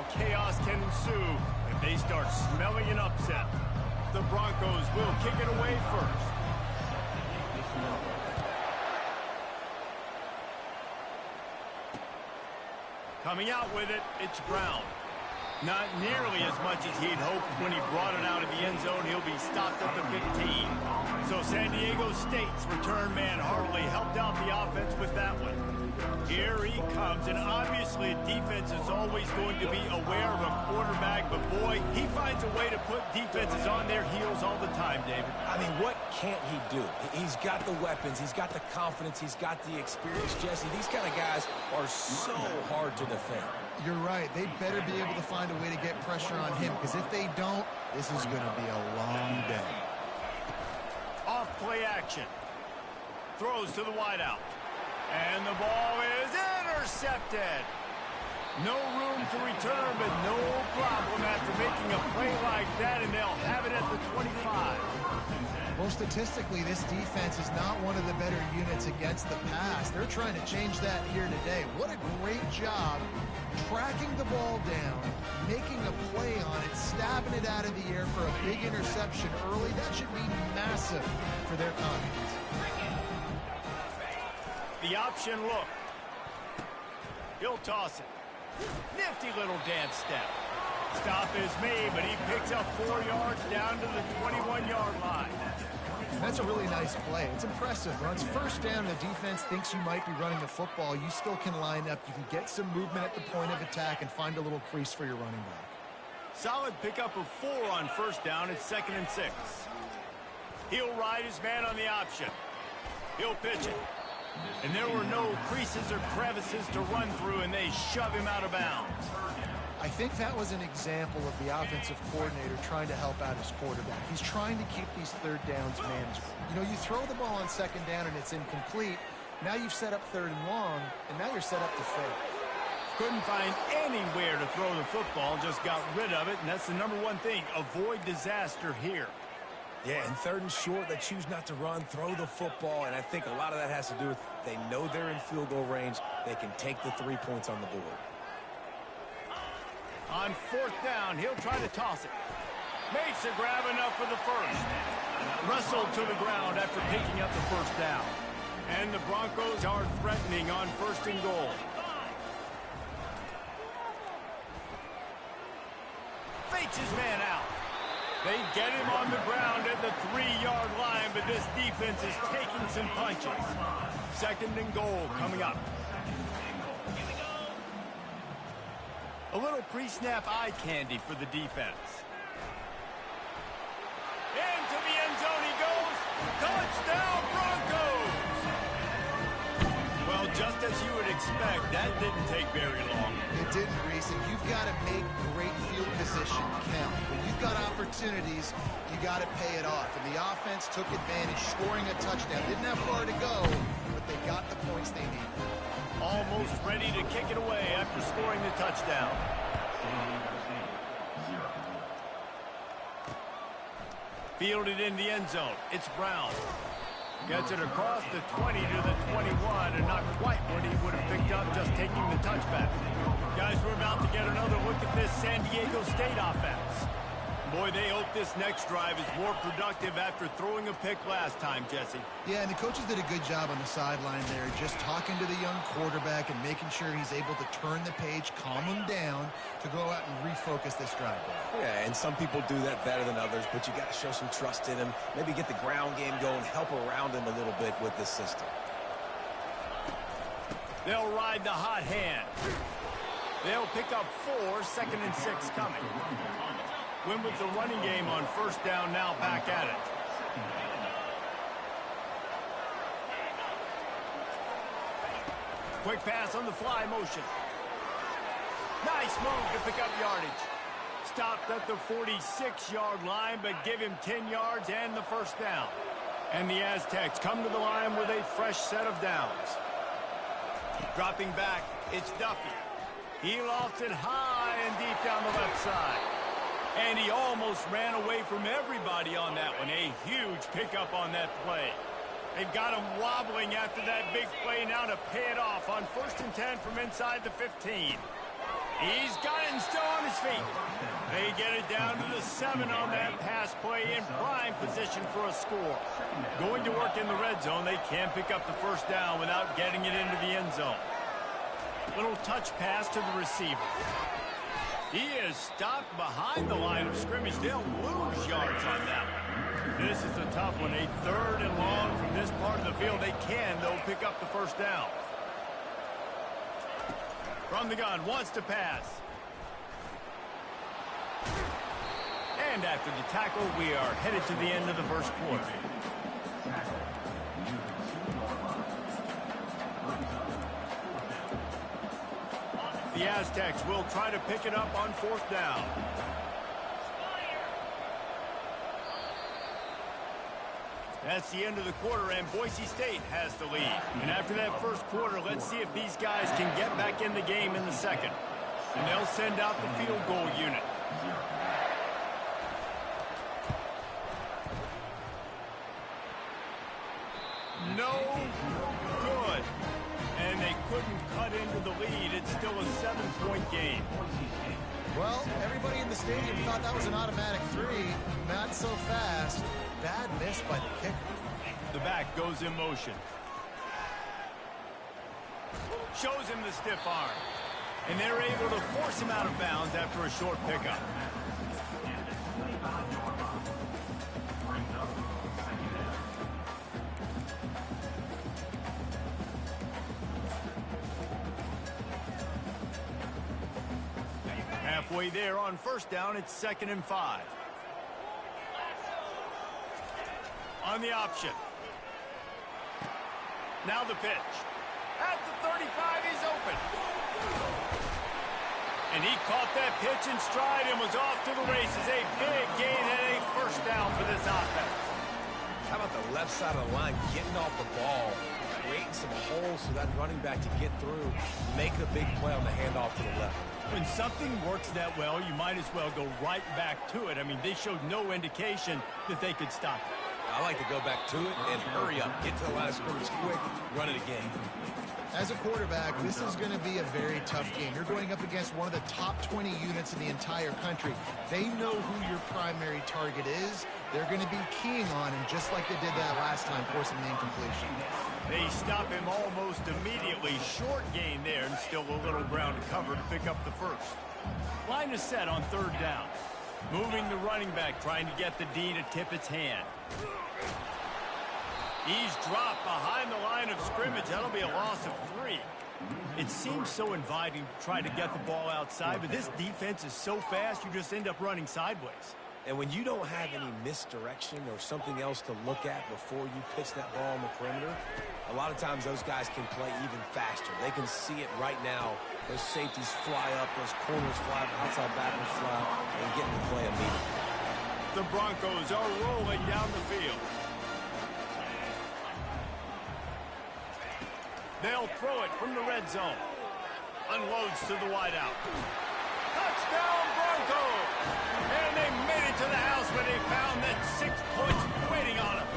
how chaos can ensue if they start smelling an upset. The Broncos will kick it away first. Coming out with it, it's Brown. Not nearly as much as he'd hoped when he brought it out of the end zone. He'll be stopped at the 15. So San Diego State's return man hardly helped out the offense with that one. Here he comes, and obviously defense is always going to be aware of a quarterback, but boy, he finds a way to put defenses on their heels all the time, David. I mean, what can't he do? He's got the weapons, he's got the confidence, he's got the experience, Jesse. These kind of guys are so hard to defend. You're right. They better be able to find a way to get pressure on him, because if they don't, this is going to be a long day. Off play action. Throws to the wideout. And the ball is intercepted. No room to return, but no problem after making a play like that, and they'll have it at the 25. Well, statistically, this defense is not one of the better units against the pass. They're trying to change that here today. What a great job tracking the ball down, making a play on it, stabbing it out of the air for a big interception early. That should be massive for their confidence. The option look. He'll toss it. Nifty little dance step. Stop is made, but he picks up 4 yards down to the 21-yard line. That's a really nice play. It's impressive. When it's first down, the defense thinks you might be running the football. You still can line up. You can get some movement at the point of attack and find a little crease for your running back. Solid pickup of 4 on first down. It's 2nd and 6. He'll ride his man on the option. He'll pitch it. And there were no creases or crevices to run through, and they shove him out of bounds. I think that was an example of the offensive coordinator trying to help out his quarterback. He's trying to keep these third downs manageable. You know, you throw the ball on second down and it's incomplete. Now you've set up 3rd and long, and now you're set up to fail. Couldn't find anywhere to throw the football, just got rid of it, and that's the #1 thing. Avoid disaster here. Yeah, and 3rd and short, they choose not to run, throw the football, and I think a lot of that has to do with they know they're in field goal range. They can take the 3 points on the board. On 4th down, he'll try to toss it. Makes a grab enough for the first. Wrestled to the ground after picking up the first down. And the Broncos are threatening on 1st and goal. Fakes his man out. They get him on the ground at the 3-yard line, but this defense is taking some punches. 2nd and goal coming up. A little pre-snap eye candy for the defense. Into the end zone he goes. Touchdown, Broncos! Well, just as you would expect, that didn't take very long. It didn't, Reese, and you've got to make great field position count. When you've got opportunities, you got to pay it off. And the offense took advantage, scoring a touchdown. Didn't have far to go, but they got the points they needed. Almost ready to kick it away after scoring the touchdown. Fielded in the end zone. It's Brown. Gets it across the 20 to the 21, and not quite what he would have picked up just taking the touchback. Guys, we're about to get another look at this San Diego State offense. Boy, they hope this next drive is more productive after throwing a pick last time, Jesse. Yeah, and the coaches did a good job on the sideline there, just talking to the young quarterback and making sure he's able to turn the page, calm him down to go out and refocus this drive. Yeah, and some people do that better than others, but you got to show some trust in him. Maybe get the ground game going, help around him a little bit with this system. They'll ride the hot hand. They'll pick up 4, 2nd and 6 coming. Win with the running game on first down, now back at it. Quick pass on the fly motion. Nice move to pick up yardage. Stopped at the 46-yard line, but give him 10 yards and the first down. And the Aztecs come to the line with a fresh set of downs. Dropping back, it's Duffy. He lofts it high and deep down the left side. And he almost ran away from everybody on that one. A huge pickup on that play. They've got him wobbling after that big play now to pay it off on 1st and 10 from inside the 15. He's got it and still on feet. They get it down to the 7 on that pass play in prime position for a score. Going to work in the red zone, they can't pick up the first down without getting it into the end zone. Little touch pass to the receiver. He is stopped behind the line of scrimmage. They'll lose yards on that one. This is a tough one. A 3rd and long from this part of the field. They can, though, pick up the first down. From the gun, wants to pass. And after the tackle, we are headed to the end of the first quarter. The Aztecs will try to pick it up on 4th down. That's the end of the quarter, and Boise State has the lead. And after that first quarter, let's see if these guys can get back in the game in the second. And they'll send out the field goal unit. No good. And they couldn't cut into the lead. It's still a 7-point game. Well, everybody in the stadium thought that was an automatic 3. Not so fast. Bad miss by the kicker. The back goes in motion. Shows him the stiff arm. And they're able to force him out of bounds after a short pickup. Halfway there on first down, it's 2nd and 5. On the option. Now the pitch. At the 35, he's open. And he caught that pitch in stride and was off to the races. A big gain and a first down for this offense. How about the left side of the line getting off the ball, creating some holes for that running back to get through, make a big play on the handoff to the left. When something works that well, you might as well go right back to it. I mean, they showed no indication that they could stop it. I like to go back to it and hurry up, get to the line of scrimmage quick, run it again. As a quarterback, this is going to be a very tough game. You're going up against one of the top 20 units in the entire country. They know who your primary target is. They're going to be keying on him, just like they did that last time, forcing the incompletion. They stop him almost immediately. Short gain there, and still a little ground to cover to pick up the first. Line is set on 3rd down. Moving the running back, trying to get the D to tip its hand. He's dropped behind the line of scrimmage. That'll be a loss of 3. It seems so inviting to try to get the ball outside, but this defense is so fast, you just end up running sideways. And when you don't have any misdirection or something else to look at before you pitch that ball on the perimeter, a lot of times those guys can play even faster. They can see it right now. Those safeties fly up, those corners fly up, outside backers fly up, and get in the play immediately. The Broncos are rolling down the field. They'll throw it from the red zone. Unloads to the wideout. Touchdown, Broncos! And they made it to the house where they found that 6 points waiting on them.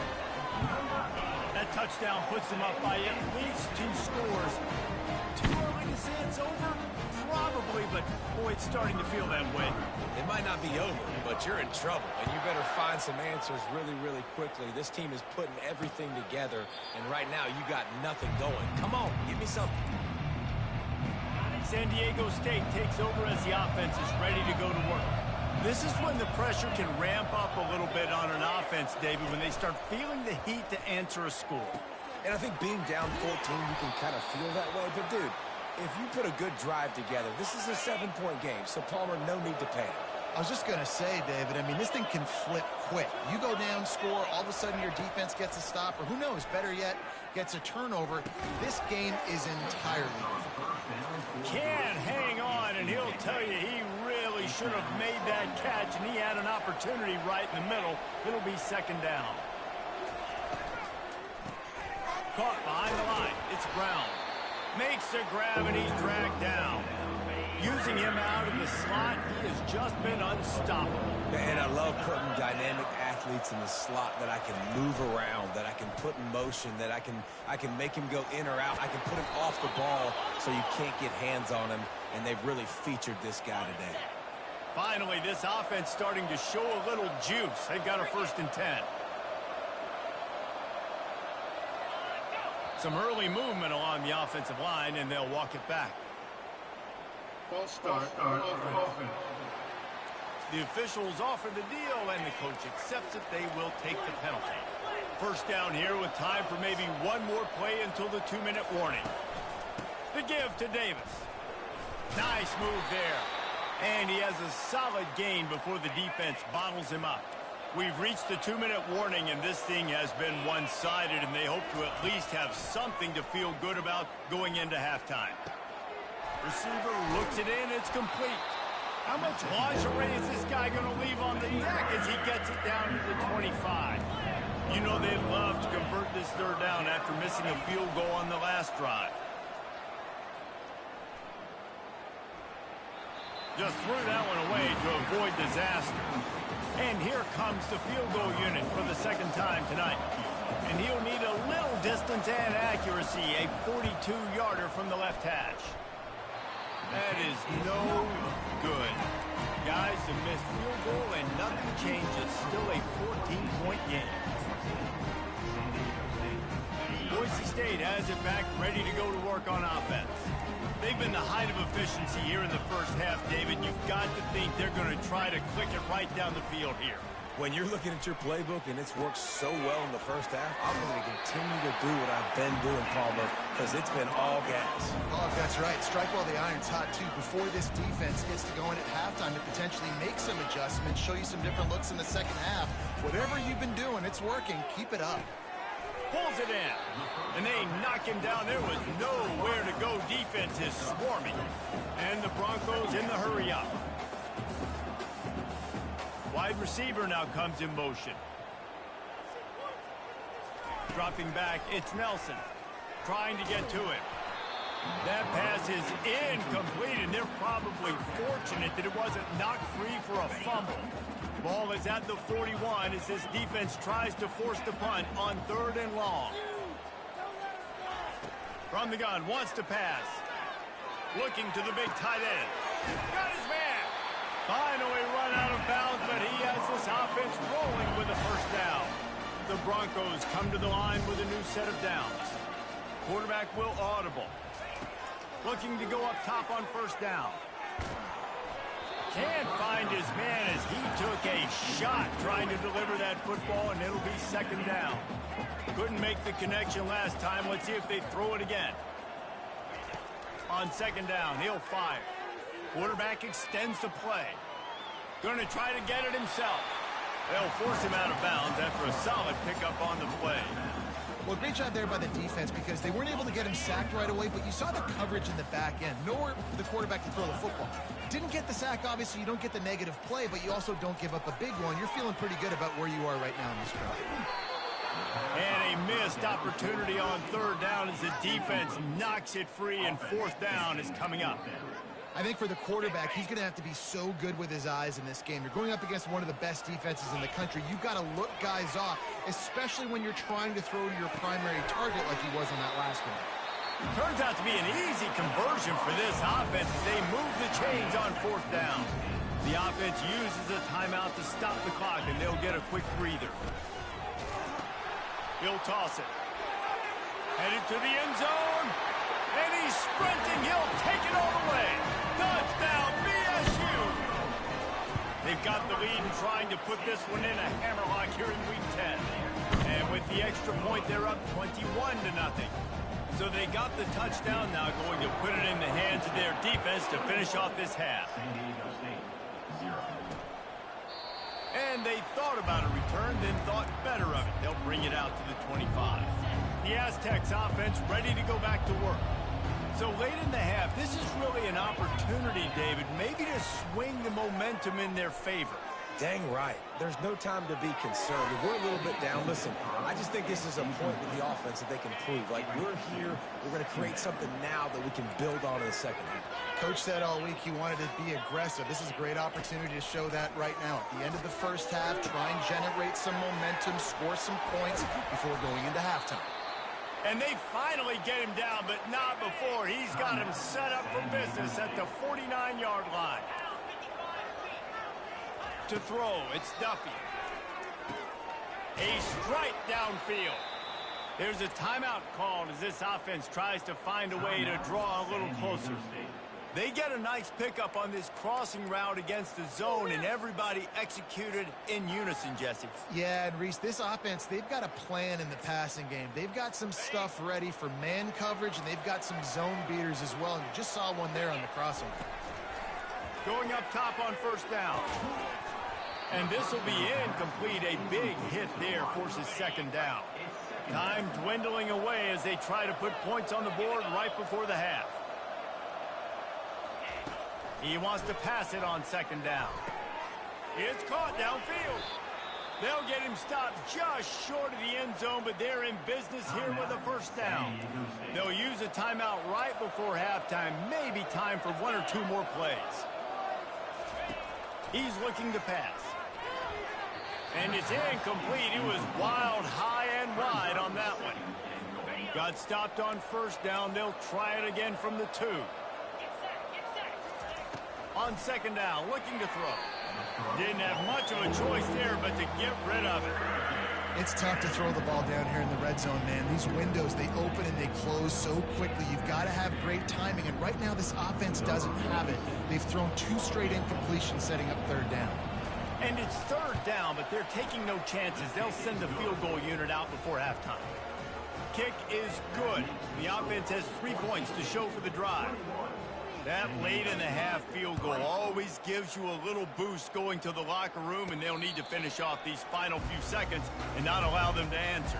That touchdown puts them up by at least 2 scores. Too early to say it's over? Probably, but boy, it's starting to feel that way. It might not be over, but you're in trouble, and you better find some answers really, really quickly. This team is putting everything together, and right now you got nothing going. Come on, give me something. San Diego State takes over as the offense is ready to go to work. This is when the pressure can ramp up a little bit on an offense, David, when they start feeling the heat to answer a score. And I think being down 14, you can kind of feel that way. But, dude, if you put a good drive together, this is a 7-point game. So, Palmer, no need to panic. I was just going to say, David, I mean, this thing can flip quick. You go down, score, all of a sudden your defense gets a stop, or who knows, better yet, gets a turnover. This game is entirely different. Can hang on, and he'll tell you he really should have made that catch, and he had an opportunity right in the middle. It'll be 2nd down. Caught behind the line. It's Brown. Makes the grab, and he's dragged down. Using him out in the slot, he has just been unstoppable. And I love putting dynamic athletes in the slot that I can move around, that I can put in motion, that I can make him go in or out. I can put him off the ball so you can't get hands on him, and they've really featured this guy today. Finally, this offense starting to show a little juice. They've got a 1st and 10. Some early movement along the offensive line, and they'll walk it back. False start for offense. The officials offer the deal, and the coach accepts it. They will take the penalty. 1st down here with time for maybe one more play until the 2-minute warning. The give to Davis. Nice move there. And he has a solid gain before the defense bottles him up. We've reached the 2-minute warning, and this thing has been one-sided, and they hope to at least have something to feel good about going into halftime. Receiver looks it in. It's complete. How much lingerie is this guy going to leave on the deck as he gets it down to the 25? You know they'd love to convert this 3rd down after missing a field goal on the last drive. Just threw that one away to avoid disaster. And here comes the field goal unit for the 2nd time tonight. And he'll need a little distance and accuracy, a 42-yarder from the left hash. That is no good. Guys, a missed field goal and nothing changes. Still a 14-point game. Boise State has it back, ready to go to work on offense. They've been the height of efficiency here in the 1st half, David. You've got to think they're going to try to click it right down the field here. When you're looking at your playbook and it's worked so well in the 1st half, I'm going to continue to do what I've been doing, Palmer, because it's been all gas. Oh, that's right. Strike while the iron's hot, too, before this defense gets to go in at halftime to potentially make some adjustments, show you some different looks in the 2nd half. Whatever you've been doing, it's working. Keep it up. Pulls it in, and they knock him down. There was nowhere to go. Defense is swarming, and the Broncos in the hurry-up. Wide receiver now comes in motion. Dropping back, it's Nelson, trying to get to him. That pass is incomplete, and they're probably fortunate that it wasn't knocked free for a fumble. Ball is at the 41 as this defense tries to force the punt on 3rd and long. From the gun, wants to pass. Looking to the big tight end. Got his man. Finally run out of bounds, but he has this offense rolling with a 1st down. The Broncos come to the line with a new set of downs. Quarterback will audible. Looking to go up top on 1st down. Can't find his man as he took a shot trying to deliver that football, and it'll be 2nd down. Couldn't make the connection last time. Let's see if they throw it again. On 2nd down, he'll fire. Quarterback extends the play. Going to try to get it himself. They'll force him out of bounds after a solid pickup on the play. Well, great job there by the defense because they weren't able to get him sacked right away, but you saw the coverage in the back end. Nowhere for the quarterback to throw the football. Didn't get the sack, obviously. You don't get the negative play, but you also don't give up a big one. You're feeling pretty good about where you are right now in this drive. And a missed opportunity on 3rd down as the defense knocks it free, and 4th down is coming up. I think for the quarterback, he's going to have to be so good with his eyes in this game. You're going up against one of the best defenses in the country. You've got to look guys off, especially when you're trying to throw to your primary target like he was in that last one. Turns out to be an easy conversion for this offense as they move the chains on 4th down. The offense uses a timeout to stop the clock, and they'll get a quick breather. He'll toss it. Headed to the end zone. And he's sprinting. He'll take it all the way. Touchdown, BSU. They've got the lead and trying to put this one in a hammerlock here in Week 10. And with the extra point, they're up 21-0. So they got the touchdown, now going to put it in the hands of their defense to finish off this half. And they thought about a return, then thought better of it. They'll bring it out to the 25. The Aztecs offense ready to go back to work. So late in the half, this is really an opportunity, David, maybe to swing the momentum in their favor. Dang right. There's no time to be concerned. If we're a little bit down, listen, I just think this is a point with the offense that they can prove. Like, we're here, we're going to create something now that we can build on in the 2nd half. Coach said all week he wanted to be aggressive. This is a great opportunity to show that right now. At the end of the 1st half, try and generate some momentum, score some points before going into halftime. And they finally get him down, but not before. He's got him set up for business at the 49-yard line. To throw, it's Duffy. A strike downfield. There's a timeout called as this offense tries to find a way to draw a little closer. They get a nice pickup on this crossing route against the zone, and everybody executed in unison, Jesse. Yeah, and Reese, this offense, they've got a plan in the passing game. They've got some stuff ready for man coverage, and they've got some zone beaters as well. And you just saw one there on the crossing. Going up top on first down. And this will be incomplete. A big hit there forces second down. Time dwindling away as they try to put points on the board right before the half. He wants to pass it on second down. It's caught downfield. They'll get him stopped just short of the end zone, but they're in business here with a first down. They'll use a timeout right before halftime. Maybe time for one or two more plays. He's looking to pass. And it's incomplete. It was wild, high and wide on that one. Got stopped on first down. They'll try it again from the 2. On second down, looking to throw. Didn't have much of a choice there, but to get rid of it. It's tough to throw the ball down here in the red zone, man. These windows, they open and they close so quickly. You've got to have great timing, and right now this offense doesn't have it. They've thrown 2 straight incompletions setting up third down. And it's third down, but they're taking no chances. They'll send the field goal unit out before halftime. Kick is good. The offense has 3 points to show for the drive. That late in the half field goal always gives you a little boost going to the locker room, and they'll need to finish off these final few seconds and not allow them to answer.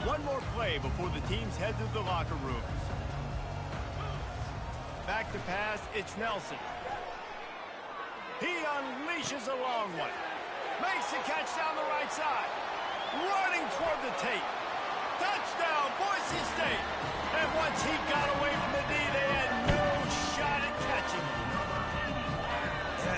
One more play before the teams head to the locker rooms. Back to pass, it's Nelson. He unleashes a long one. Makes the catch down the right side. Running toward the tape. Touchdown, Boise State. And once he got away from the D, they had no shot at catching him.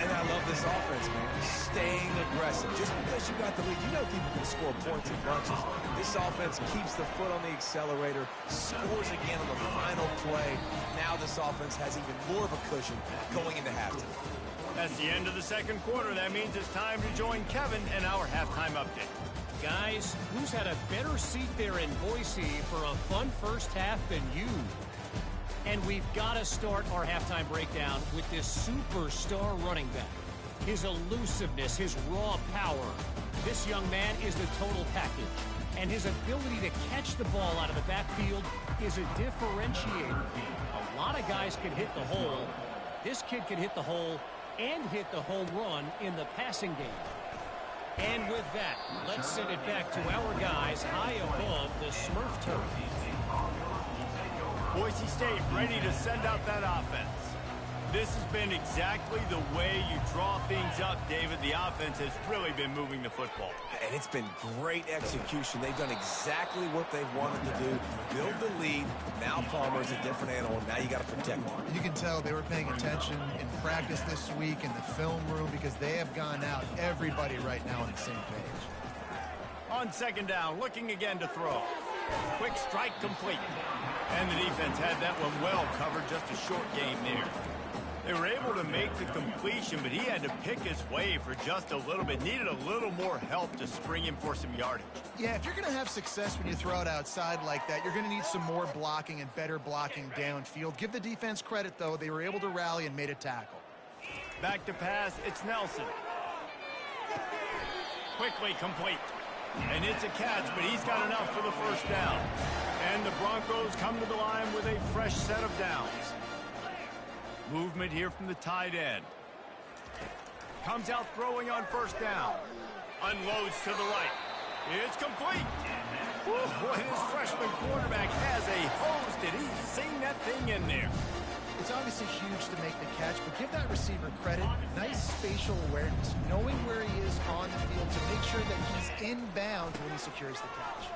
And I love this offense, man. Staying aggressive. Just because you got the lead, you know people can score points in bunches. This offense keeps the foot on the accelerator, scores again on the final play. Now this offense has even more of a cushion going into halftime. That's the end of the second quarter. That means it's time to join Kevin and our halftime update. Guys, who's had a better seat there in Boise for a fun first half than you? And we've got to start our halftime breakdown with this superstar running back. His elusiveness, his raw power. This young man is the total package. And his ability to catch the ball out of the backfield is a differentiator. A lot of guys can hit the hole. This kid can hit the hole and hit the home run in the passing game. And with that, let's send it back to our guys high above the Smurf turf. Boise State ready to send out that offense. This has been exactly the way you draw things up, David. The offense has really been moving the football. And it's been great execution. They've done exactly what they've wanted to do. Build the lead. Now Palmer's a different animal. Now you got to protect him. You can tell they were paying attention in practice this week in the film room because they have gone out, everybody right now on the same page. On second down, looking again to throw. Quick strike complete. And the defense had that one well covered, just a short gain there. They were able to make the completion, but he had to pick his way for just a little bit. Needed a little more help to spring him for some yardage. Yeah, if you're going to have success when you throw it outside like that, you're going to need some more blocking and better blocking downfield. Give the defense credit, though. They were able to rally and made a tackle. Back to pass, it's Nelson. Quickly complete. And it's a catch, but he's got enough for the first down. And the Broncos come to the line with a fresh set of downs. Movement here from the tight end. Comes out throwing on first down. Unloads to the right. It's complete. Boy, this freshman quarterback has a hose. Did he sing that thing in there? It's obviously huge to make the catch, but give that receiver credit. Nice spatial awareness, knowing where he is on the field to make sure that he's inbound when he secures the catch.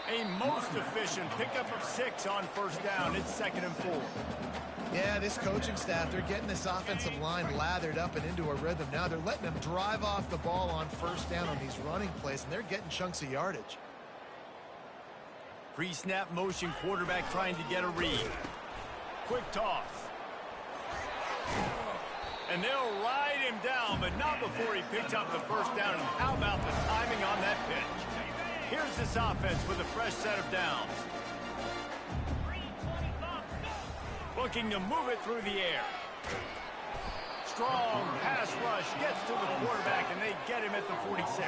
A most efficient pickup of 6 on first down. It's 2nd and 4. Yeah, this coaching staff, they're getting this offensive line lathered up and into a rhythm now. They're letting them drive off the ball on first down on these running plays, and they're getting chunks of yardage. Pre-snap motion quarterback trying to get a read. Quick toss. And they'll ride him down, but not before he picks up the first down. And how about the timing on that pitch? Here's this offense with a fresh set of downs. Looking to move it through the air. Strong pass rush gets to the quarterback, and they get him at the 46.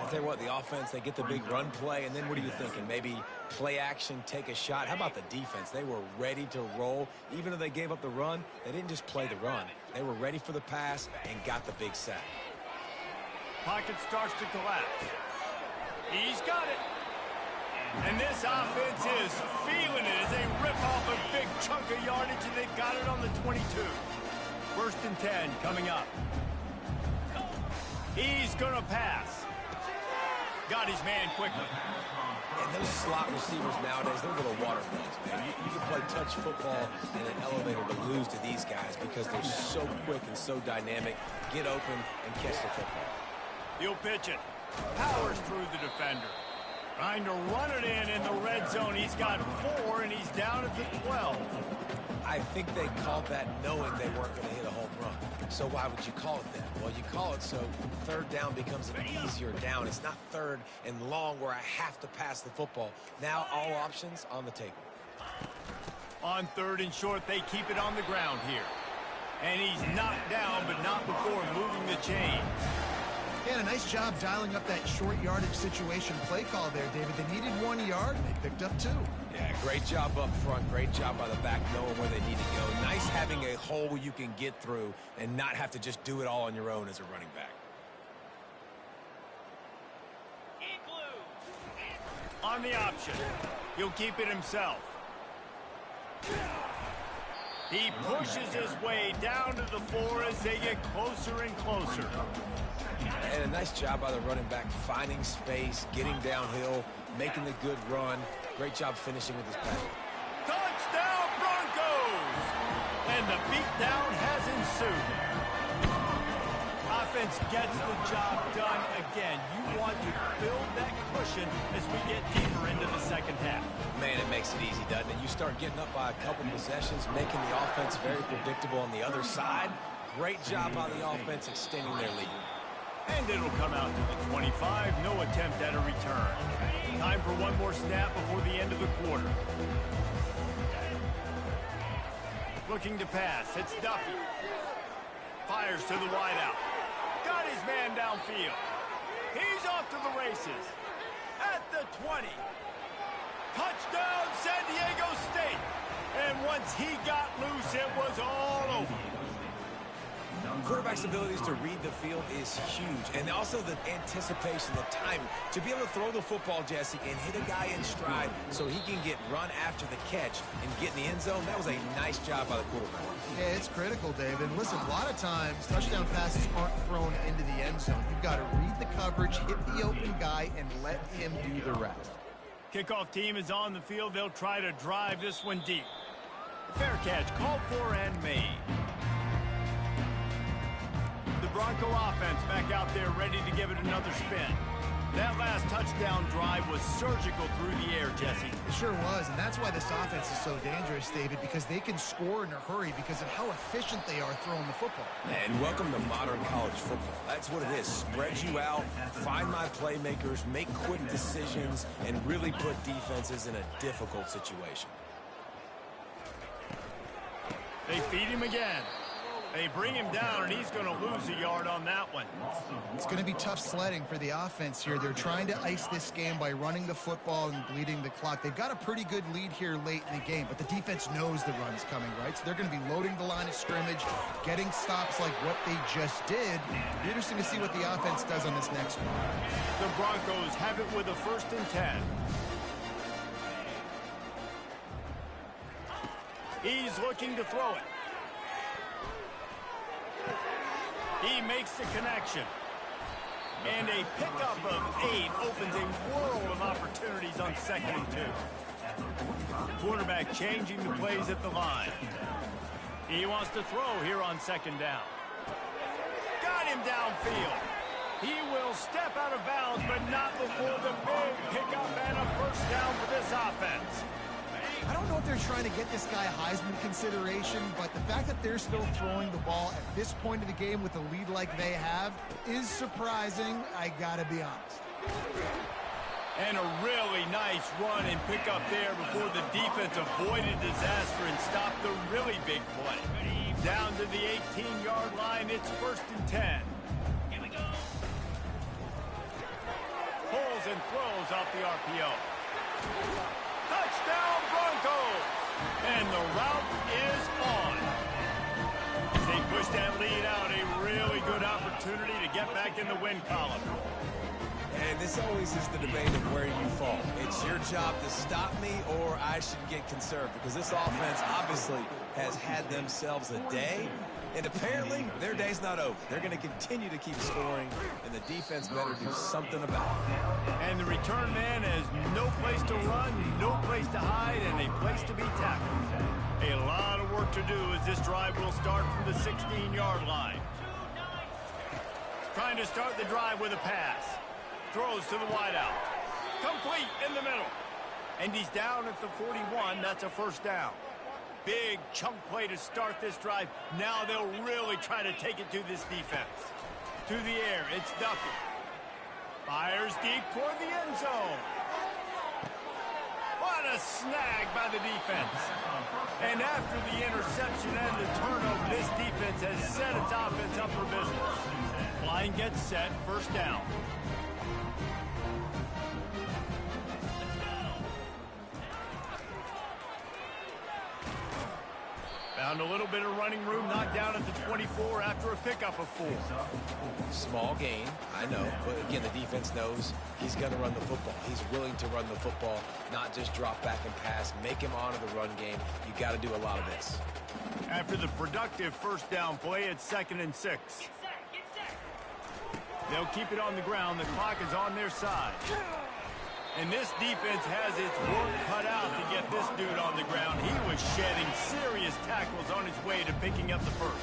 I'll tell you what, the offense, they get the big run play, and then what are you thinking? Maybe play action, take a shot. How about the defense? They were ready to roll. Even though they gave up the run, they didn't just play the run. They were ready for the pass and got the big sack. Pocket starts to collapse. He's got it. And this offense is feeling it as they rip off a big chunk of yardage, and they've got it on the 22. First and 10 coming up. He's going to pass. Got his man quickly. And those slot receivers nowadays, they're little waterfalls, man. You can play touch football in an elevator to lose to these guys because they're so quick and so dynamic. Get open and catch the football. He'll pitch it. Powers through the defender. Trying to run it in the red zone. He's got 4, and he's down at the 12. I think they called that knowing they weren't going to hit a home run. So why would you call it that? Well, you call it so third down becomes an easier down. It's not third and long where I have to pass the football. Now all options on the table. On third and short, they keep it on the ground here. And he's knocked down, but not before moving the chain. Yeah, a nice job dialing up that short yardage situation play call there, David. They needed 1 yard, and they picked up 2. Yeah, great job up front. Great job by the back knowing where they need to go. Nice having a hole you can get through and not have to just do it all on your own as a running back. On the option, he'll keep it himself. He pushes his way down to the floor as they get closer and closer. And a nice job by the running back, finding space, getting downhill, making the good run. Great job finishing with his pass. Touchdown, Broncos! And the beatdown has ensued. Offense gets the job done again. You want to build that cushion as we get deeper into the second half. Man, it makes it easy, doesn't it? You start getting up by a couple possessions, making the offense very predictable on the other side. Great job by the offense extending their lead. And it'll come out to the 25. No attempt at a return. Time for one more snap before the end of the quarter. Looking to pass. It's Duffy. Fires to the wideout. Got his man downfield. He's off to the races. At the 20. Touchdown, San Diego State. And once he got loose, it was all over. Quarterback's abilities to read the field is huge, and also the anticipation, the timing. To be able to throw the football, Jesse, and hit a guy in stride so he can get run after the catch and get in the end zone, that was a nice job by the quarterback. Yeah, it's critical, Dave. And listen, a lot of times, touchdown passes aren't thrown into the end zone. You've got to read the coverage, hit the open guy, and let him do the rest. Kickoff team is on the field. They'll try to drive this one deep. Fair catch called for and made. The Bronco offense back out there ready to give it another spin. That last touchdown drive was surgical through the air, Jesse. It sure was, and that's why this offense is so dangerous, David, because they can score in a hurry because of how efficient they are throwing the football. And welcome to modern college football. That's what it is. Spread you out, find my playmakers, make quick decisions, and really put defenses in a difficult situation. They feed him again. They bring him down, and he's going to lose a yard on that one. It's going to be tough sledding for the offense here. They're trying to ice this game by running the football and bleeding the clock. They've got a pretty good lead here late in the game, but the defense knows the run's coming, right? So they're going to be loading the line of scrimmage, getting stops like what they just did. It'll be interesting to see what the offense does on this next one. The Broncos have it with a 1st and 10. He's looking to throw it. He makes the connection. And a pickup of 8 opens a world of opportunities on 2nd and 2. Quarterback changing the plays at the line. He wants to throw here on 2nd down. Got him downfield. He will step out of bounds, but not before the big pickup and a first down for this offense. I don't know if they're trying to get this guy Heisman consideration, but the fact that they're still throwing the ball at this point of the game with a lead like they have is surprising, I gotta be honest. And a really nice run and pickup there before the defense avoided disaster and stopped the really big play. Down to the 18-yard line, it's 1st and 10. Here we go. Pulls and throws off the RPO. Touchdown Broncos! And the route is on. As they push that lead out, a really good opportunity to get back in the win column. And this always is the debate of where you fall. It's your job to stop me or I should get conserved, because this offense obviously has had themselves a day, and apparently their day's not over. They're going to continue to keep scoring, and the defense better do something about it. And the return man has no place to run, no place to hide, and a place to be tackled. A lot of work to do as this drive will start from the 16-yard line. Trying to start the drive with a pass. Throws to the wideout. Complete in the middle. And he's down at the 41. That's a first down. Big chunk play to start this drive. Now they'll really try to take it to this defense. To the air, it's Duffy. Fires deep toward the end zone. What a snag by the defense. And after the interception and the turnover, this defense has set its offense up for business. Line gets set, first down. Found a little bit of running room, knocked down at the 24 after a pickup of 4. Small gain, I know, but again, the defense knows he's going to run the football. He's willing to run the football, not just drop back and pass, make him honor the run game. You got to do a lot of this. After the productive first down play, it's 2nd and 6. They'll keep it on the ground. The clock is on their side. And this defense has its work cut out to get this dude on the ground. He was shedding serious tackles on his way to picking up the first.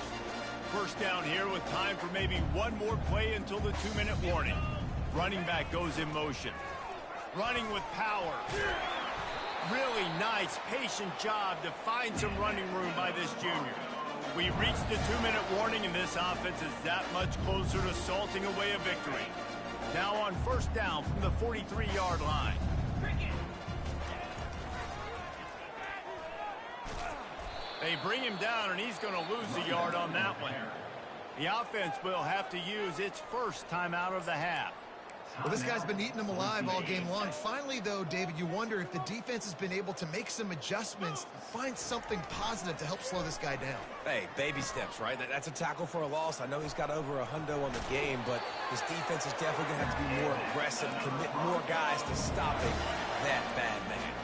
First down here with time for maybe one more play until the 2-minute warning. Running back goes in motion. Running with power. Really nice, patient job to find some running room by this junior. We reached the 2-minute warning, and this offense is that much closer to salting away a victory. Now on first down from the 43-yard line. They bring him down, and he's going to lose a yard on that one. The offense will have to use its first timeout of the half. Well, this guy's been eating them alive all game long. Finally, though, David, you wonder if the defense has been able to make some adjustments, find something positive to help slow this guy down. Hey, baby steps, right? That's a tackle for a loss. I know he's got over a hundo on the game, but his defense is definitely going to have to be more aggressive, commit more guys to stopping that bad man.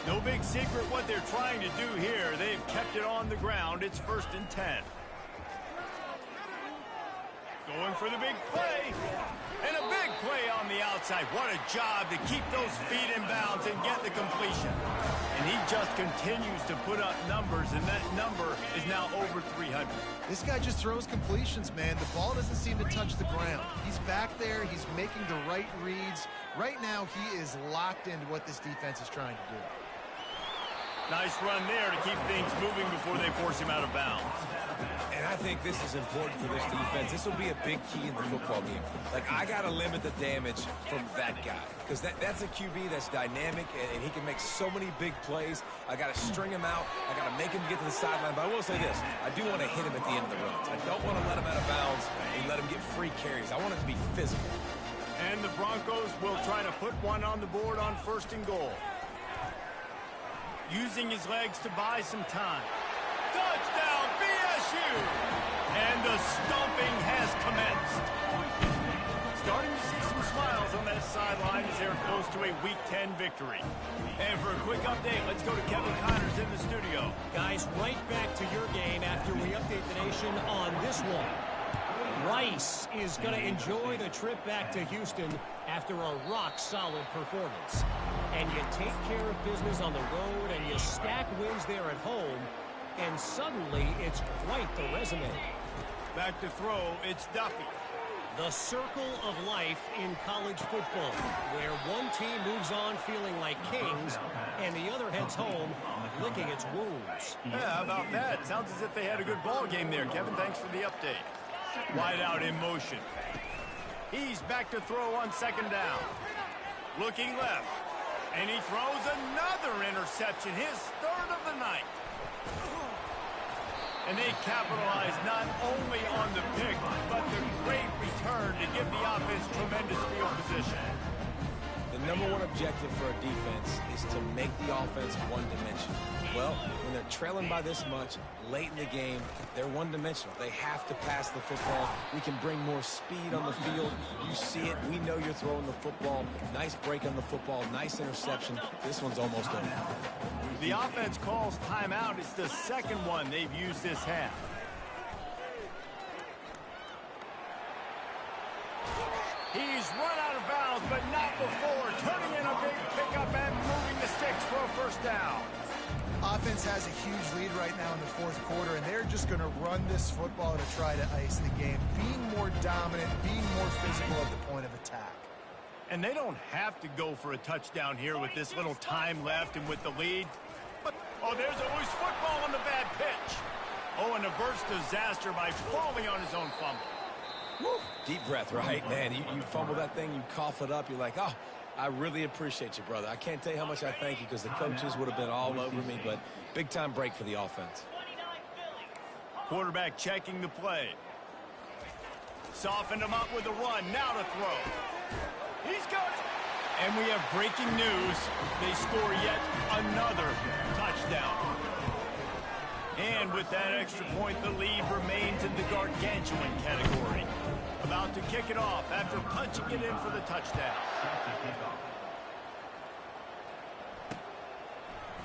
No big secret what they're trying to do here. They've kept it on the ground. It's 1st and 10. Going for the big play. And a big play on the outside. What a job to keep those feet in bounds and get the completion. And he just continues to put up numbers, and that number is now over 300. This guy just throws completions, man. The ball doesn't seem to touch the ground. He's back there. He's making the right reads. Right now, he is locked into what this defense is trying to do. Nice run there to keep things moving before they force him out of bounds. And I think this is important for this defense. This will be a big key in the football game. Like, I got to limit the damage from that guy, because that's a QB that's dynamic, and he can make so many big plays. I got to string him out. I got to make him get to the sideline. But I will say this. I do want to hit him at the end of the runs. I don't want to let him out of bounds and let him get free carries. I want it to be physical. And the Broncos will try to put one on the board on 1st and goal. Using his legs to buy some time. Touchdown, BSU! And the stomping has commenced. Starting to see some smiles on that sideline as they're close to a Week 10 victory. And for a quick update, let's go to Kevin Connors in the studio. Guys, right back to your game after we update the nation on this one. Rice is going to enjoy the trip back to Houston after a rock-solid performance. And you take care of business on the road and you stack wins there at home, and suddenly it's quite the resume. Back to throw, it's Duffy. The circle of life in college football, where one team moves on feeling like kings and the other heads home licking its wounds. Yeah, how about that? Sounds as if they had a good ball game there, Kevin. Thanks for the update. Wide out in motion. He's back to throw on second down. Looking left. And he throws another interception, his third of the night. And they capitalize not only on the pick, but the great return to give the offense tremendous field position. The number one objective for a defense is to make the offense one-dimensional. Well, when they're trailing by this much, late in the game, they're one-dimensional. They have to pass the football. We can bring more speed on the field. You see it. We know you're throwing the football. Nice break on the football. Nice interception. This one's almost over. The offense calls timeout. It's the second one they've used this half. He's run out of bounds, but not before. Turning in a big pickup and moving the sticks for a first down. Offense has a huge lead right now in the fourth quarter, and they're just going to run this football to try to ice the game, being more dominant, being more physical at the point of attack. And they don't have to go for a touchdown here with this little time left and with the lead. But, oh, there's always football on the bad pitch. Oh, and averts disaster by falling on his own fumble. Woo. Deep breath, right? Man, you fumble that thing, you cough it up, you're like, oh, I really appreciate you, brother. I can't tell you how much I thank you because the coaches would have been all over me, but big-time break for the offense. Quarterback checking the play. Softened him up with a run. Now to throw. He's got it. And we have breaking news. They score yet another touchdown. And with that extra point, the lead remains in the gargantuan category. About to kick it off after punching it in for the touchdown.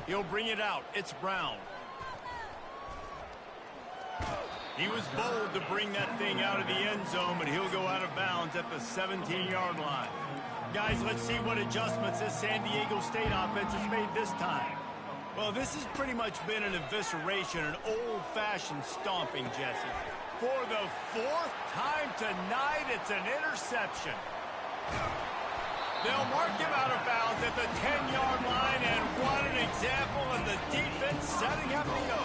He'll bring it out. It's Brown. He was bold to bring that thing out of the end zone, but he'll go out of bounds at the 17-yard line. Guys, let's see what adjustments this San Diego State offense has made this time. Well, this has pretty much been an evisceration, an old-fashioned stomping, Jesse. For the fourth time tonight, it's an interception. They'll mark him out of bounds at the 10-yard line, and what an example of the defense setting up the O.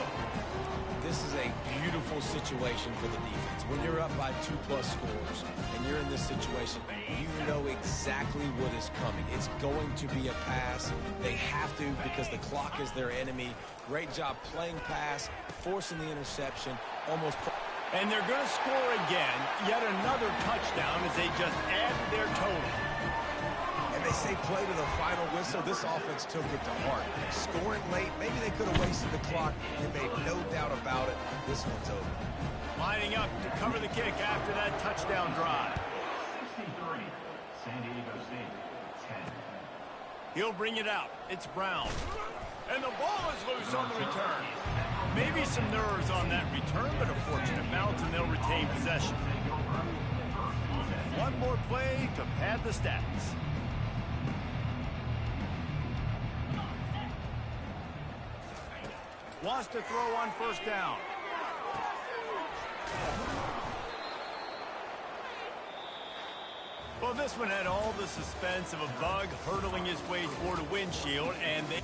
This is a beautiful situation for the defense. When you're up by 2+ scores and you're in this situation, you know exactly what is coming. It's going to be a pass. They have to because the clock is their enemy. Great job playing pass, forcing the interception, almost. And they're going to score again, yet another touchdown as they just add to their total. And they say play to the final whistle. This offense took it to heart. Scoring late, maybe they could have wasted the clock. They made no doubt about it. This one's over. Lining up to cover the kick after that touchdown drive. 63, San Diego State, 10. He'll bring it out. It's Brown. And the ball is loose on the return. Maybe some nerves on that return, but a fortunate bounce, and they'll retain possession. One more play to pad the stats. Wants to throw on first down. Well, this one had all the suspense of a bug hurtling his way toward a windshield, and they...